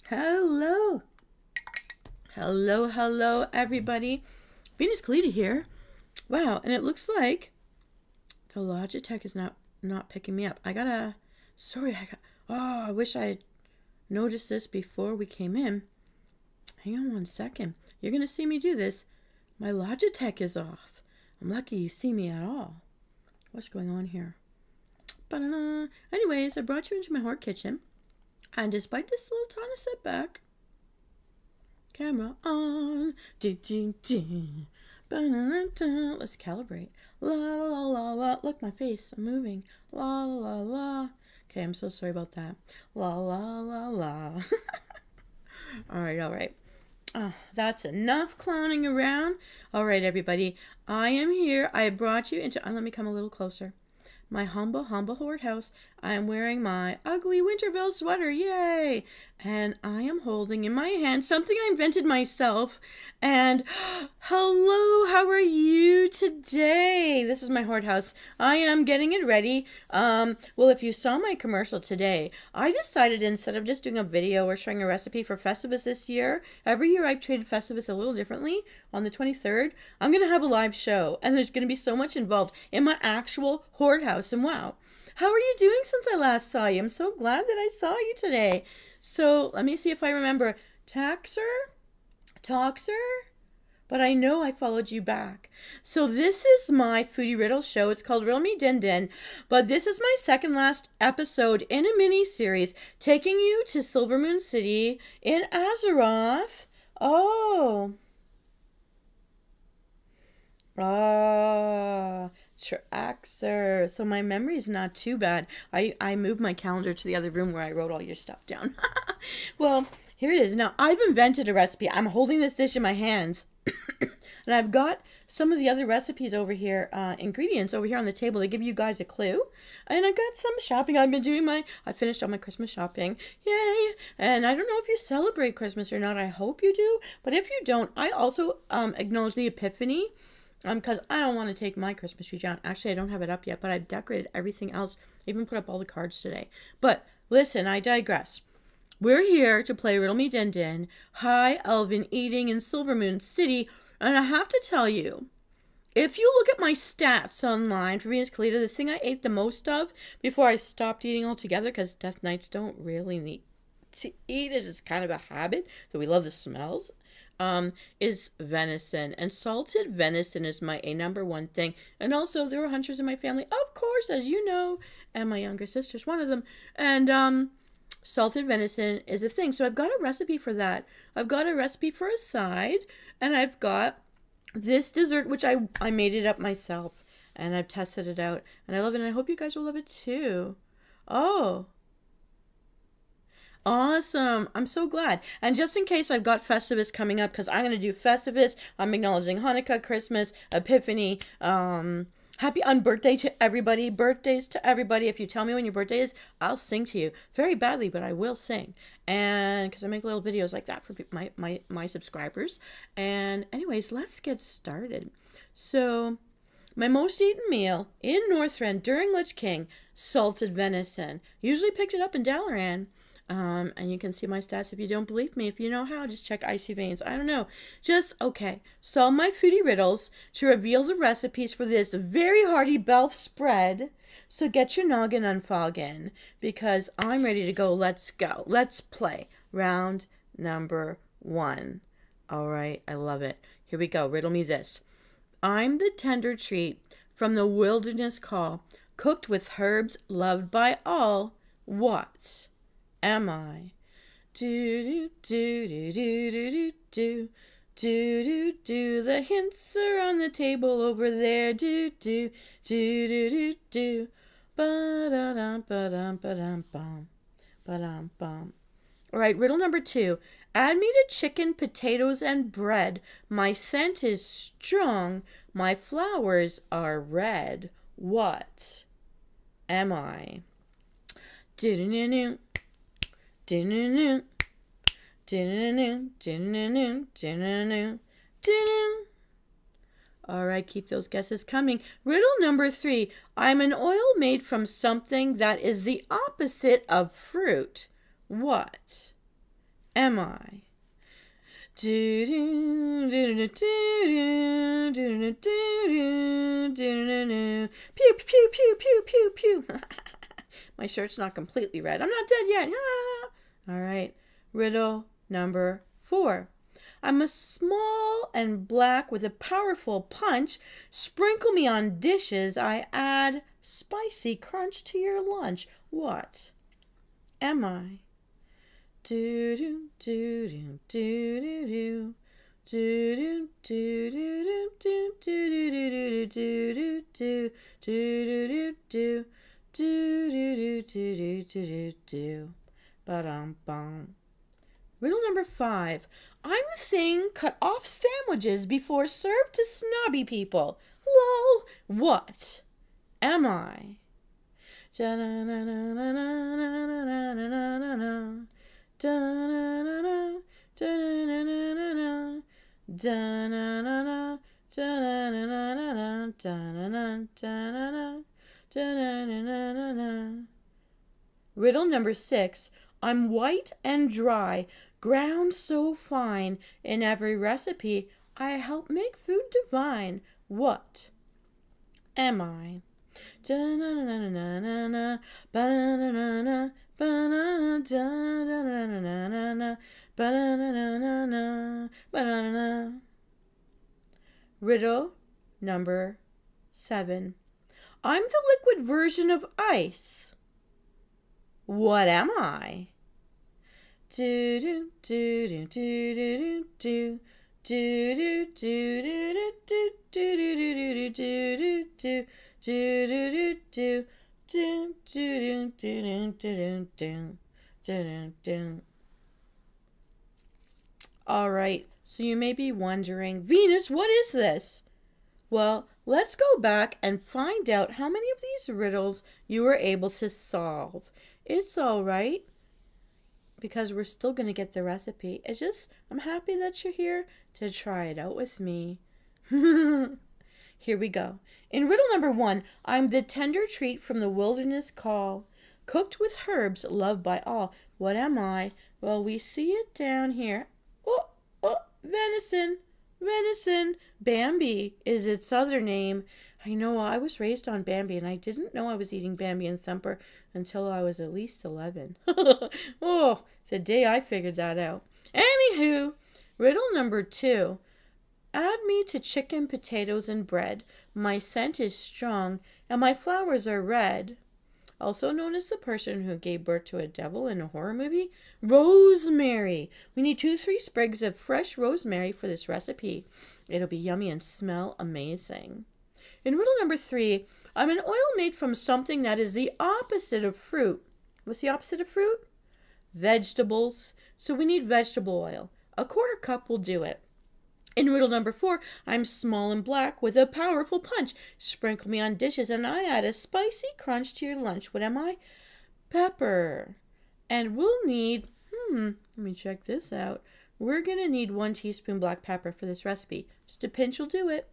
Hello. Hello, everybody. Venus Callida here. Wow, and it looks like the Logitech is not picking me up. I wish I had noticed this before we came in. Hang on one second. You're going to see me do this. My Logitech is off. I'm lucky you see me at all. What's going on here? Ba-da-da. Anyways, I brought you into my Horde kitchen. And despite this little tiny setback, camera on. Let's calibrate. La la la la. Look, my face. I'm moving. La la la la. Okay, I'm so sorry about that. La la la la. All right. That's enough clowning around. All right, everybody. I am here. I brought you into. Let me come a little closer. My humble Horde House. I am wearing my ugly Winterville sweater. Yay! And I am holding in my hand something I invented myself. And hello, how are you today? This is my Horde House. I am getting it ready. Well, if you saw my commercial today, I decided instead of just doing a video or showing a recipe for Festivus this year, every year I've treated Festivus a little differently. On the 23rd, I'm going to have a live show, and there's going to be so much involved in my actual Horde House. And wow, how are you doing since I last saw you? I'm so glad that I saw you today. So let me see if I remember. Toxer? But I know I followed you back. So this is my foodie riddle show. It's called Riddle Me Din Din. But this is my second last episode in a mini series taking you to Silvermoon City in Azeroth. Traxer. So my memory is not too bad. I moved my calendar to the other room where I wrote all your stuff down. Well, here it is. Now, I've invented a recipe. I'm holding this dish in my hands. And I've got some of the other recipes over here, ingredients over here on the table to give you guys a clue. And I got some shopping. I've been doing I finished all my Christmas shopping. Yay! And I don't know if you celebrate Christmas or not. I hope you do. But if you don't, I also acknowledge the Epiphany. Because I don't want to take my Christmas tree down. Actually, I don't have it up yet, but I've decorated everything else. Even put up all the cards today. But listen, I digress. We're here to play Riddle Me Din Din, High Elven Eating in Silvermoon City. And I have to tell you, if you look at my stats online for Venus Callida, the thing I ate the most of before I stopped eating altogether, because Death Knights don't really need to eat, it is kind of a habit, that we love the smells, is venison. And salted venison is my number one thing. And also, there were hunters in my family, of course, as you know, and my younger sister's one of them. And, salted venison is a thing. So I've got a recipe for that. I've got a recipe for a side, and I've got this dessert, which I made it up myself, and I've tested it out, and I love it, and I hope you guys will love it too. Oh, awesome. I'm so glad. And just in case, I've got Festivus coming up, because I'm going to do Festivus. I'm acknowledging Hanukkah, Christmas, Epiphany, happy unbirthday to everybody. Birthdays to everybody. If you tell me when your birthday is, I'll sing to you. Very badly, but I will sing. And because I make little videos like that for my subscribers. And anyways, let's get started. So, my most eaten meal in Northrend during Lich King, salted venison. Usually picked it up in Dalaran. And you can see my stats if you don't believe me. If you know how, just check Icy Veins. I don't know. Okay. Solve my foodie riddles to reveal the recipes for this very hearty Belf spread. So get your noggin unfoggin, because I'm ready to go. Let's go. Let's play. Round number 1. All right. I love it. Here we go. Riddle me this. I'm the tender treat from the wilderness call, cooked with herbs loved by all. What am I? Do do do do do do do do do. The hints are on the table over there. Do do do do do do. Ba da dum ba dum ba dum bum ba dum bum. All right, riddle number 2. Add me to chicken, potatoes, and bread. My scent is strong. My flowers are red. What am I? Do-do-do-do. Do-do-do. Do-do-do. Do-do-do. Do-do-do. Do-do. All right, keep those guesses coming. Riddle number 3. I'm an oil made from something that is the opposite of fruit. What am I? Pew, pew, pew, pew, pew, pew. My shirt's not completely red. I'm not dead yet. All right. Riddle number 4. I'm a small and black with a powerful punch. Sprinkle me on dishes. I add spicy crunch to your lunch. What am I? Do do do do do do do do do do do do do do do do do do. Ba-dum-bum. Riddle number 5. I'm the thing cut off sandwiches before served to snobby people. Lol. What am I? Riddle number 6. I'm white and dry, ground so fine. In every recipe, I help make food divine. What am I? Riddle number 7. I'm the liquid version of ice. What am I? Do do do do do do do do do do do do. All right, so you may be wondering, Venus, what is this? Well, let's go back and find out how many of these riddles you were able to solve. It's all right, because we're still going to get the recipe. I'm happy that you're here to try it out with me. Here we go. In riddle number 1, I'm the tender treat from the wilderness call, cooked with herbs, loved by all. What am I? Well, we see it down here. Oh, venison. Venison. Bambi is its other name. I know, I was raised on Bambi, and I didn't know I was eating Bambi and Thumper until I was at least 11. Oh, the day I figured that out. Anywho, riddle number 2. Add me to chicken, potatoes, and bread. My scent is strong, and my flowers are red. Also known as the person who gave birth to a devil in a horror movie, rosemary. We need 2-3 sprigs of fresh rosemary for this recipe. It'll be yummy and smell amazing. In riddle number 3, I'm an oil made from something that is the opposite of fruit. What's the opposite of fruit? Vegetables. So we need vegetable oil. 1/4 cup will do it. In riddle number 4, I'm small and black with a powerful punch. Sprinkle me on dishes and I add a spicy crunch to your lunch. What am I? Pepper. And we'll need, let me check this out. We're going to need 1 teaspoon black pepper for this recipe. Just a pinch will do it.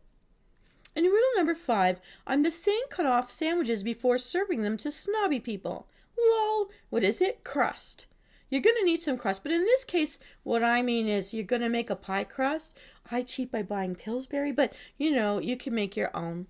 In riddle number 5, I'm the thing cut off sandwiches before serving them to snobby people. Lol. What is it? Crust. You're going to need some crust, but in this case, what I mean is you're going to make a pie crust. I cheat by buying Pillsbury, but you can make your own.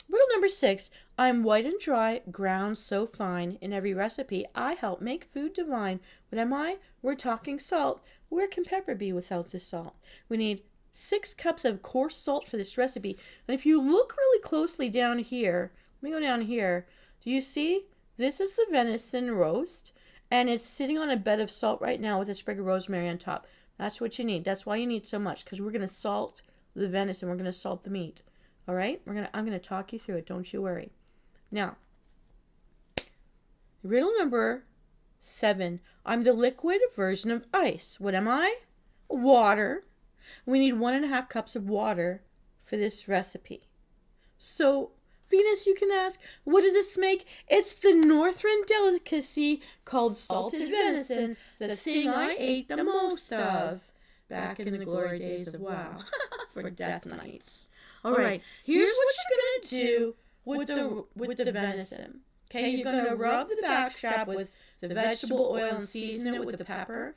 Riddle number 6, I'm white and dry, ground so fine. In every recipe, I help make food divine. What am I? We're talking salt. Where can pepper be without the salt? We need 6 cups of coarse salt for this recipe. And if you look really closely down here, let me go down here. Do you see? This is the venison roast, and it's sitting on a bed of salt right now with a sprig of rosemary on top. That's what you need. That's why you need so much, because we're going to salt the venison. We're going to salt the meat. All right? I'm going to talk you through it. Don't you worry. Now, riddle number 7. I'm the liquid version of ice. What am I? Water. We need 1.5 cups of water for this recipe. So, Venus, you can ask, what does this make? It's the northern delicacy called salted venison, the thing I ate the most of back in the glory days of WoW for death nights. All right, here's what you're going to do with the venison. Okay, you're going to rub the backstrap with the vegetable oil and season it with the pepper.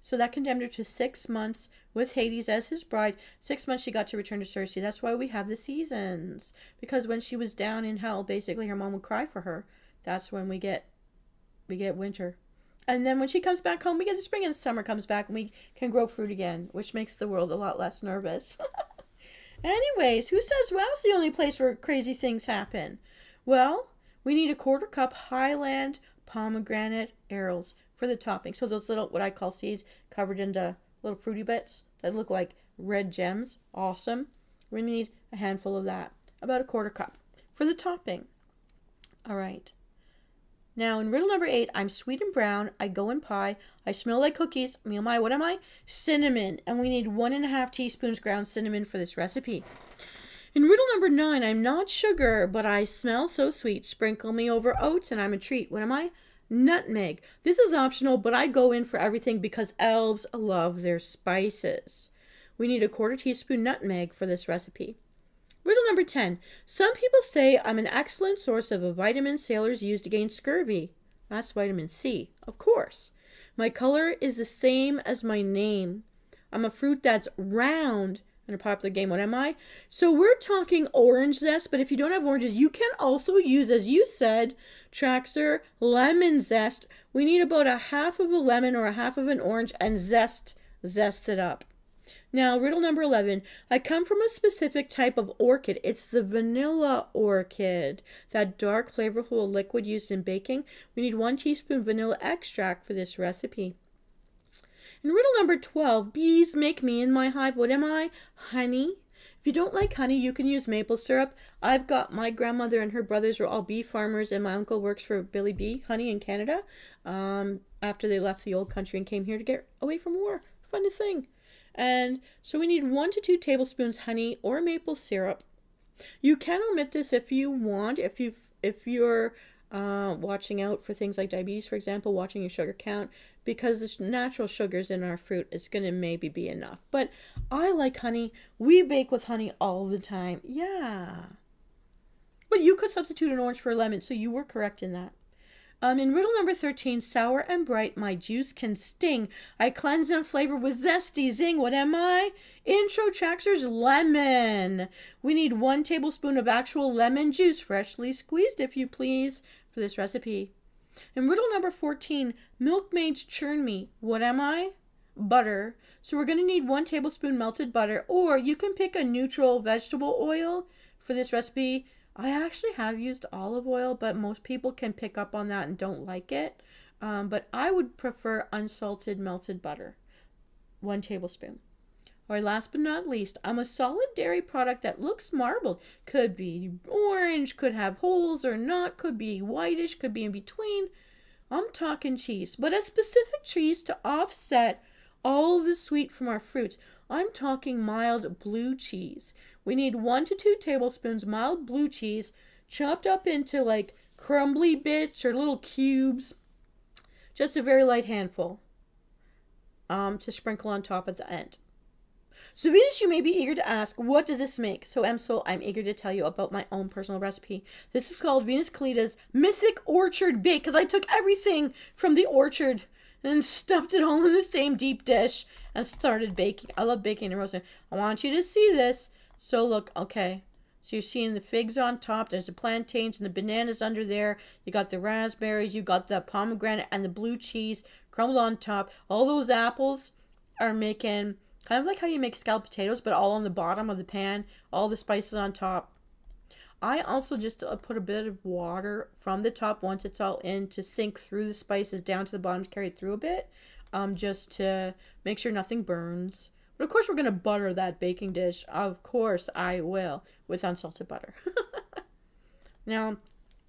So that condemned her to 6 months with Hades as his bride. 6 months she got to return to Circe. That's why we have the seasons. Because when she was down in hell, basically her mom would cry for her. That's when we get winter. And then when she comes back home, we get the spring, and the summer comes back and we can grow fruit again, which makes the world a lot less nervous. Anyways, who says Wow's the only place where crazy things happen? Well, we need a 1/4 cup Highland pomegranate arils for the topping. So those little, what I call seeds, covered into little fruity bits that look like red gems. Awesome. We need a handful of that. About a 1/4 cup for the topping. All right. Now in riddle number 8, I'm sweet and brown. I go in pie. I smell like cookies. Me oh my, what am I? Cinnamon. And we need 1½ teaspoons ground cinnamon for this recipe. In riddle number 9, I'm not sugar, but I smell so sweet. Sprinkle me over oats and I'm a treat. What am I? Nutmeg. This is optional, but I go in for everything because elves love their spices. We need a 1/4 teaspoon nutmeg for this recipe. Riddle number 10. Some people say I'm an excellent source of a vitamin sailors used against scurvy. That's vitamin C, of course. My color is the same as my name. I'm a fruit that's round in a popular game. What am I? So we're talking orange zest, but if you don't have oranges, you can also use, as you said, Traxxer, lemon zest. We need about a half of a lemon or a half of an orange and zest it up. Now, riddle number 11. I come from a specific type of orchid. It's the vanilla orchid, that dark, flavorful liquid used in baking. We need 1 teaspoon vanilla extract for this recipe. In riddle number 12, bees make me in my hive. What am I? Honey. If you don't like honey, you can use maple syrup. I've got my grandmother and her brothers were all bee farmers, and my uncle works for Billy Bee Honey in Canada after they left the old country and came here to get away from war. Fun thing. And so we need 1 to 2 tablespoons honey or maple syrup. You can omit this if you want, if you're watching out for things like diabetes, for example, watching your sugar count, because there's natural sugars in our fruit. It's going to maybe be enough. But I like honey. We bake with honey all the time. Yeah. But you could substitute an orange for a lemon, so you were correct in that. In riddle number 13, sour and bright, my juice can sting. I cleanse and flavor with zesty zing. What am I? Intro Traxxer's lemon. We need 1 tablespoon of actual lemon juice, freshly squeezed, if you please, for this recipe. In riddle number 14, milkmaids churn me. What am I? Butter. So we're going to need 1 tablespoon melted butter, or you can pick a neutral vegetable oil for this recipe. I actually have used olive oil, but most people can pick up on that and don't like it. But I would prefer unsalted melted butter. 1 tablespoon. All right, last but not least, I'm a solid dairy product that looks marbled. Could be orange, could have holes or not, could be whitish, could be in between. I'm talking cheese, but a specific cheese to offset all the sweet from our fruits. I'm talking mild blue cheese. We need 1 to 2 tablespoons mild blue cheese, chopped up into like crumbly bits or little cubes. Just a very light handful to sprinkle on top at the end. So Venus, you may be eager to ask, what does this make? So Msoul, I'm eager to tell you about my own personal recipe. This is called Venus Callida's Mythic Orchard Bake, because I took everything from the orchard and stuffed it all in the same deep dish and started baking. I love baking and roasting. I want you to see this. So look, okay. So you're seeing the figs on top. There's the plantains and the bananas under there. You got the raspberries. You got the pomegranate and the blue cheese crumbled on top. All those apples are making kind of like how you make scalloped potatoes, but all on the bottom of the pan. All the spices on top. I also just put a bit of water from the top once it's all in to sink through the spices down to the bottom to carry it through a bit, just to make sure nothing burns. But of course we're going to butter that baking dish. Of course I will, with unsalted butter. Now,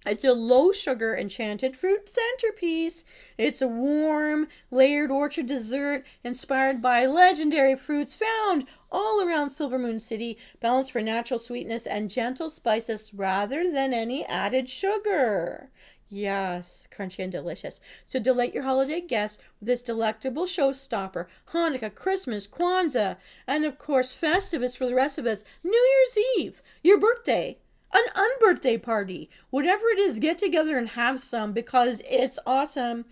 it's a low sugar enchanted fruit centerpiece. It's a warm, layered orchard dessert inspired by legendary fruits found all around Silver Moon City, balanced for natural sweetness and gentle spices rather than any added sugar. Yes, crunchy and delicious. So delight your holiday guests with this delectable showstopper, Hanukkah, Christmas, Kwanzaa, and of course Festivus for the rest of us, New Year's Eve, your birthday, an unbirthday party, whatever it is, get together and have some because it's awesome.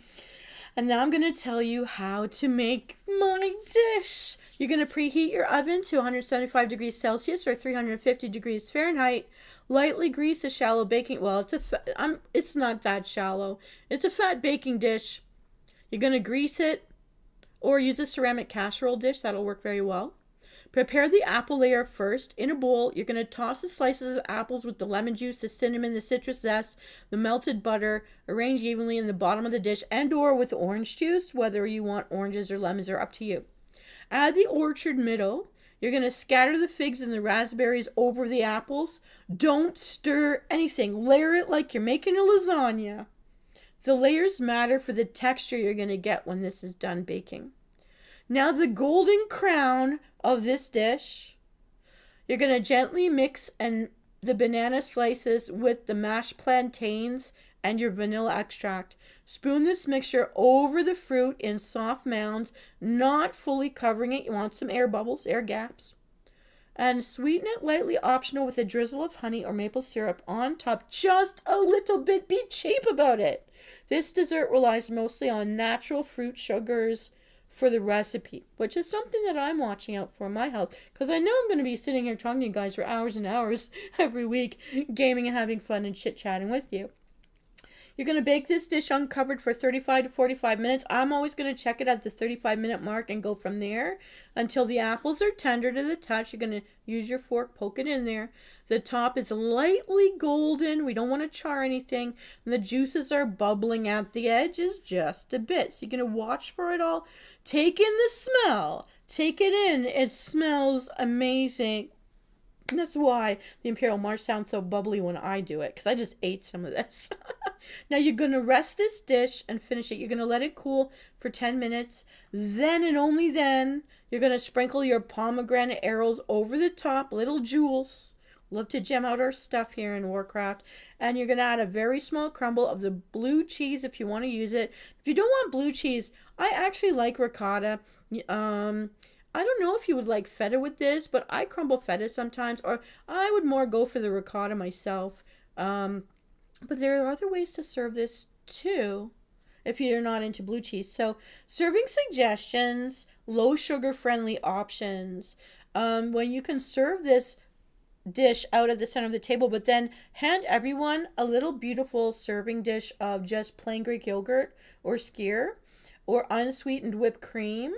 And now I'm going to tell you how to make my dish. You're going to preheat your oven to 175 degrees Celsius or 350 degrees Fahrenheit. Lightly grease a shallow baking, well, it's not that shallow. It's a fat baking dish. You're going to grease it or use a ceramic casserole dish. That'll work very well. Prepare the apple layer first. In a bowl, you're going to toss the slices of apples with the lemon juice, the cinnamon, the citrus zest, the melted butter. Arrange evenly in the bottom of the dish and or with orange juice. Whether you want oranges or lemons are up to you. Add the orchard middle. You're going to scatter the figs and the raspberries over the apples. Don't stir anything. Layer it like you're making a lasagna. The layers matter for the texture you're going to get when this is done baking. Now the golden crown of this dish, you're going to gently mix the banana slices with the mashed plantains and your vanilla extract. Spoon this mixture over the fruit in soft mounds, not fully covering it. You want some air bubbles, air gaps. And sweeten it lightly, optional, with a drizzle of honey or maple syrup on top. Just a little bit. Be cheap about it. This dessert relies mostly on natural fruit sugars for the recipe, which is something that I'm watching out for in my health, because I know I'm going to be sitting here talking to you guys for hours and hours every week, gaming and having fun and chit-chatting with you. You're going to bake this dish uncovered for 35 to 45 minutes. I'm always going to check it at the 35-minute mark and go from there until the apples are tender to the touch. You're going to use your fork, poke it in there. The top is lightly golden. We don't want to char anything. And the juices are bubbling at the edges just a bit. So you're going to watch for it all. Take in the smell. Take it in. It smells amazing. And that's why the Imperial March sounds so bubbly when I do it, because I just ate some of this. Now you're going to rest this dish and finish it. You're going to let it cool for 10 minutes. Then and only then, you're going to sprinkle your pomegranate arrows over the top, little jewels. Love to gem out our stuff here in Warcraft. And you're going to add a very small crumble of the blue cheese if you want to use it. If you don't want blue cheese, I actually like ricotta. I don't know if you would like feta with this, but I crumble feta sometimes, or I would more go for the ricotta myself. But there are other ways to serve this too, if you're not into blue cheese. So, serving suggestions, low sugar friendly options. When you can serve this dish out at the center of the table, but then hand everyone a little beautiful serving dish of just plain Greek yogurt or skyr or unsweetened whipped cream.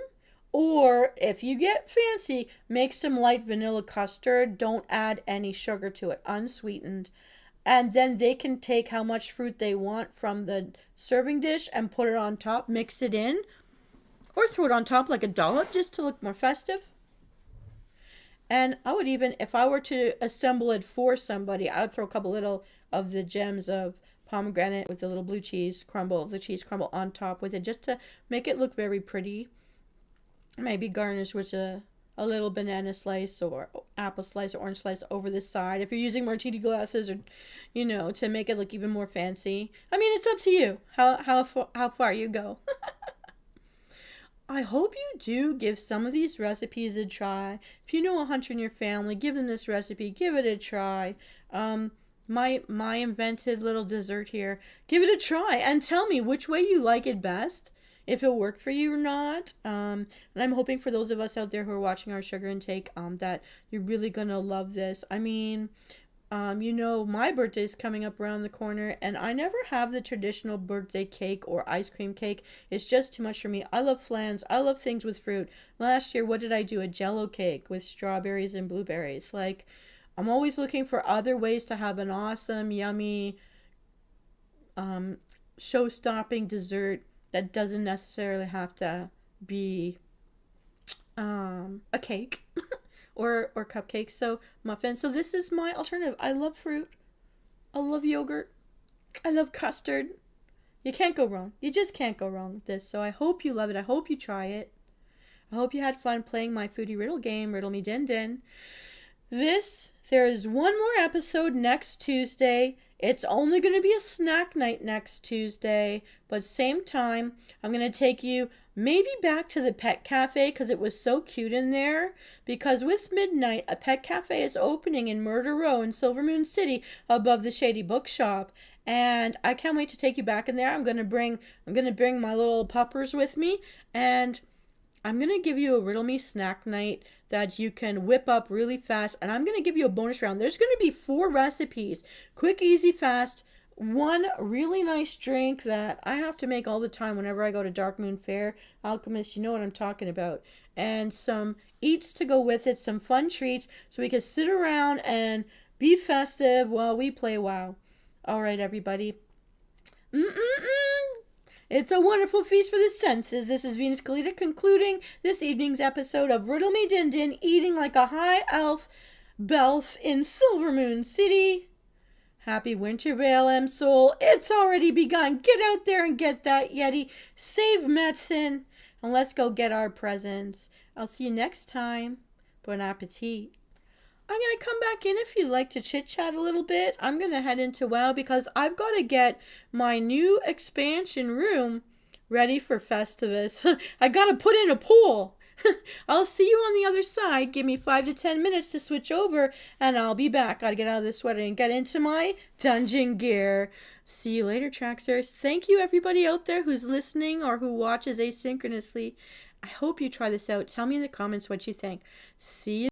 Or if you get fancy, make some light vanilla custard. Don't add any sugar to it, unsweetened. And then they can take how much fruit they want from the serving dish and put it on top, mix it in, or throw it on top like a dollop just to look more festive. And I would even, if I were to assemble it for somebody, I would throw a couple little of the gems of pomegranate with the little blue cheese crumble, the cheese crumble on top with it, just to make it look very pretty. Maybe garnish with a little banana slice or apple slice or orange slice over the side. If you're using martini glasses, or, to make it look even more fancy. I mean, it's up to you how far you go. I hope you do give some of these recipes a try. If you know a hunter in your family, give them this recipe. Give it a try. My invented little dessert here. Give it a try and tell me which way you like it best. If it worked for you or not. And I'm hoping for those of us out there who are watching our sugar intake, that you're really going to love this. I mean, my birthday's coming up around the corner, and I never have the traditional birthday cake or ice cream cake. It's just too much for me. I love flans. I love things with fruit. Last year, what did I do? A Jell-O cake with strawberries and blueberries. Like, I'm always looking for other ways to have an awesome, yummy, show-stopping dessert that doesn't necessarily have to be a cake or cupcakes. So muffins. So this is my alternative. I love fruit. I love yogurt. I love custard. You can't go wrong. You just can't go wrong with this. So I hope you love it. I hope you try it. I hope you had fun playing my foodie riddle game, Riddle Me Din Din. There is one more episode next Tuesday. It's only going to be a snack night next Tuesday, but same time, I'm going to take you maybe back to the pet cafe because it was so cute in there. Because with midnight, a pet cafe is opening in Murder Row in Silver Moon City above the Shady Bookshop. and I can't wait to take you back in there. I'm gonna bring my little puppers with me, and I'm gonna give you a Riddle Me snack night that you can whip up really fast, and I'm gonna give you a bonus round. There's gonna be 4 recipes, quick, easy, fast. One really nice drink that I have to make all the time whenever I go to Dark Moon Fair. Alchemist, you know what I'm talking about. And some eats to go with it, some fun treats, so we can sit around and be festive while we play WoW. All right, everybody. Mm-mm-mm. It's a wonderful feast for the senses. This is Venus Callida concluding this evening's episode of Riddle Me Din Din, eating like a high elf belf in Silvermoon City. Happy Winter Veil, Msoul. It's already begun. Get out there and get that Yeti. Save medicine. And let's go get our presents. I'll see you next time. Bon appetit. I'm going to come back in if you'd like to chit-chat a little bit. I'm going to head into WoW because I've got to get my new expansion room ready for Festivus. I got to put in a pool. I'll see you on the other side. Give me 5 to 10 minutes to switch over, and I'll be back. Gotta get out of this sweater and get into my dungeon gear. See you later, Traxxers. Thank you, everybody out there who's listening or who watches asynchronously. I hope you try this out. Tell me in the comments what you think. See you.